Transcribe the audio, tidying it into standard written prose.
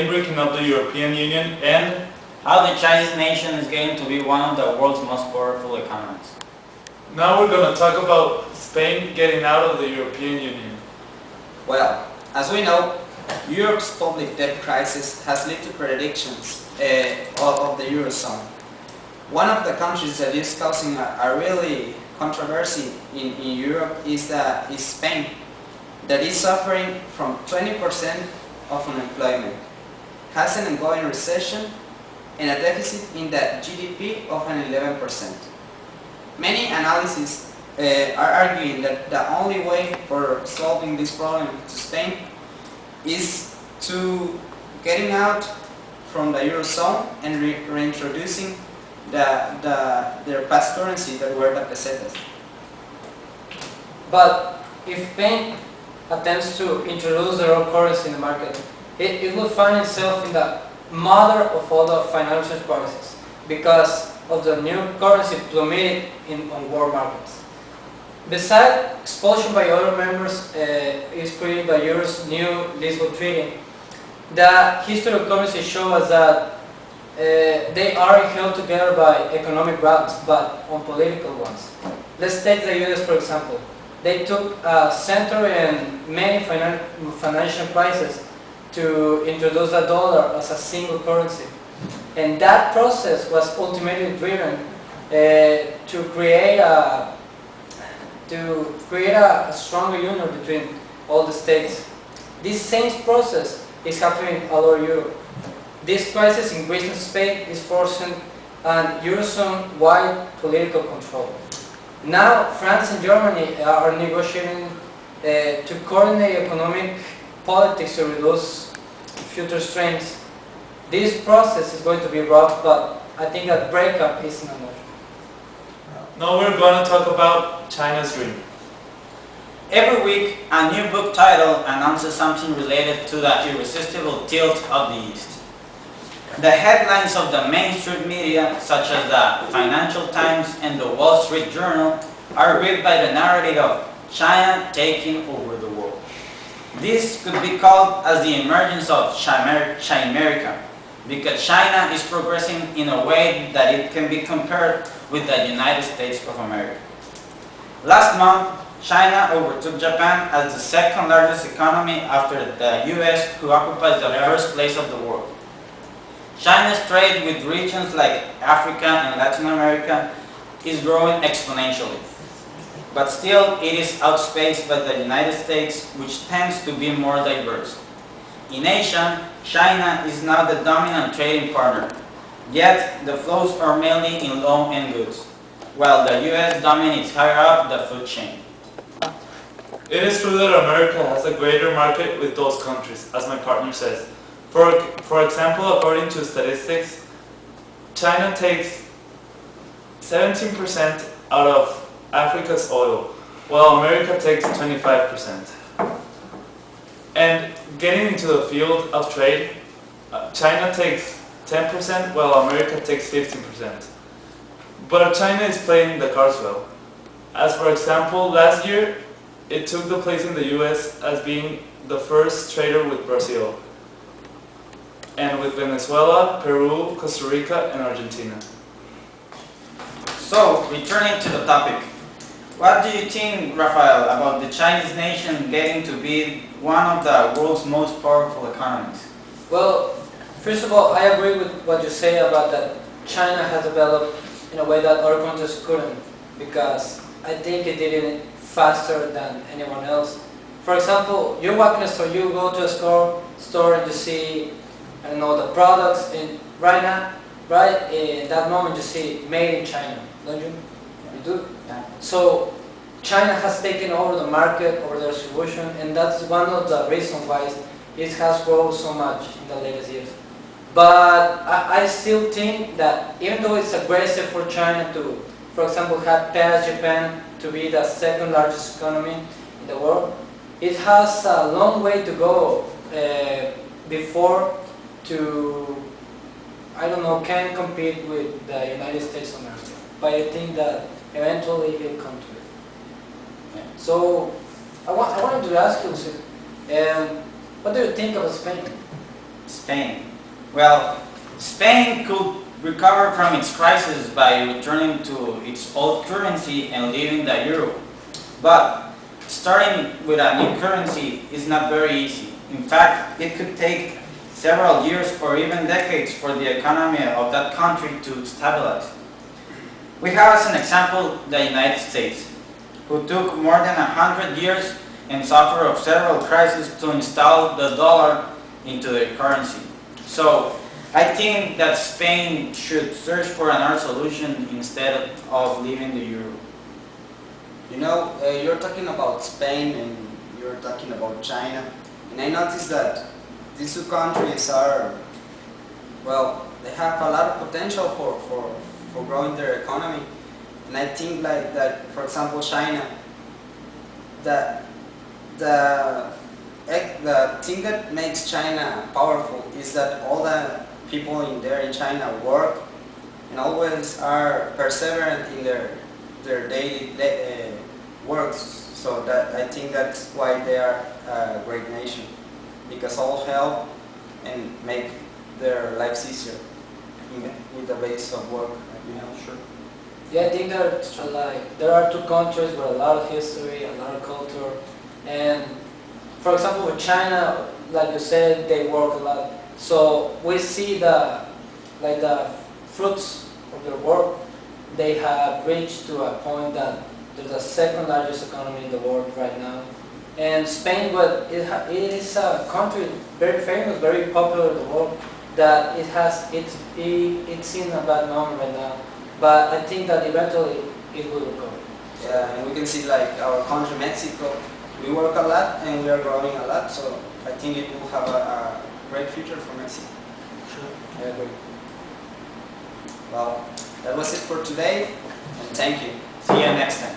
Spain breaking up the European Union, and how the Chinese nation is getting to be one of the world's most powerful economies. now we're going to talk about Spain getting out of the European Union. Well, as we know, Europe's public debt crisis has led to predictions of the Eurozone. One of the countries that is causing a really controversy in Europe is Spain, that is suffering from 20% of unemployment, has an ongoing recession, and a deficit in the GDP of an 11%. Many analyses are arguing that the only way for solving this problem to Spain is to getting out from the Eurozone and reintroducing their past currency that were the pesetas. But if Spain attempts to introduce their own currency in the market, it will find itself in the mother of all the financial crises because of the new currency plummeted on world markets. Besides expulsion by other members is created by Euro's new Lisbon Treaty, the history of currency shows us that they are held together by economic grounds, but on political ones. Let's take the US for example. They took a century and many financial crises to introduce the dollar as a single currency. And that process was ultimately driven to create a stronger union between all the states. This same process is happening all over Europe. This crisis in Greece and Spain is forcing an Eurozone-wide political control. Now France and Germany are negotiating to coordinate economic politics to reduce future strains. This process is going to be rough, but I think that breakup is not much. Now we're going to talk about China's dream. Every week, a new book title announces something related to the irresistible tilt of the East. The headlines of the mainstream media, such as the Financial Times and the Wall Street Journal, are rigged by the narrative of China taking over the world. This could be called as the emergence of Chimerica, because China is progressing in a way that it can be compared with the United States of America. Last month, China overtook Japan as the second largest economy after the US, who occupies the first place of the world. China's trade with regions like Africa and Latin America is growing exponentially. But still, it is outspaced by the United States, which tends to be more diverse. In Asia, China is now the dominant trading partner, yet the flows are mainly in low-end goods, while the US dominates higher up the food chain. It is true that America has a greater market with those countries, as my partner says. For example, according to statistics, China takes 17% out of Africa's oil, while America takes 25%. And getting into the field of trade, China takes 10% while America takes 15%. But China is playing the cards well. As for example, last year it took the place in the US as being the first trader with Brazil, and with Venezuela, Peru, Costa Rica, and Argentina. So, returning to the topic, what do you think, Rafael, about the Chinese nation getting to be one of the world's most powerful economies? Well, first of all, I agree with what you say about that China has developed in a way that other countries couldn't, because I think it did it faster than anyone else. For example, you walk in a store, you go to a store and you see, I don't know, the products, and right now, right in that moment you see made in China, don't you? You do? Yeah. So China has taken over the market, over the distribution, and that's one of the reasons why it has grown so much in the latest years. But I still think that even though it's aggressive for China to, for example, have passed Japan to be the second largest economy in the world, it has a long way to go before to, I don't know, can compete with the United States of America. But I think that eventually it will come to it. Yeah. So I wanted to ask you, what do you think about Spain? Spain. Well, Spain could recover from its crisis by returning to its old currency and leaving the euro. But starting with a new currency is not very easy. In fact, it could take several years or even decades for the economy of that country to stabilize. We have as an example the United States, who took more than 100 years and suffered of several crises to install the dollar into their currency. So I think that Spain should search for another solution instead of leaving the euro. You know, you're talking about Spain and you're talking about China, and I noticed that these two countries are, well, they have a lot of potential for growing their economy. And I think like that, for example, China, the thing that makes China powerful is that all the people in there in China work and always are perseverant in their daily works. So that I think that's why they are a great nation, because all help and make their lives easier with the base of work. You know, sure. Yeah, I think that like there are two countries with a lot of history, a lot of culture, and for example with China, like you said, they work a lot. So we see the fruits of their work. They have reached to a point that they're the second largest economy in the world right now. And Spain, well, it is a country very famous, very popular in the world. That it's in a bad moment right now. But I think that eventually it will recover. Yeah, and we can see like our country, Mexico, we work a lot and we are growing a lot. So I think it will have a great future for Mexico. Sure, I agree. Well, that was it for today, and thank you. See you next time.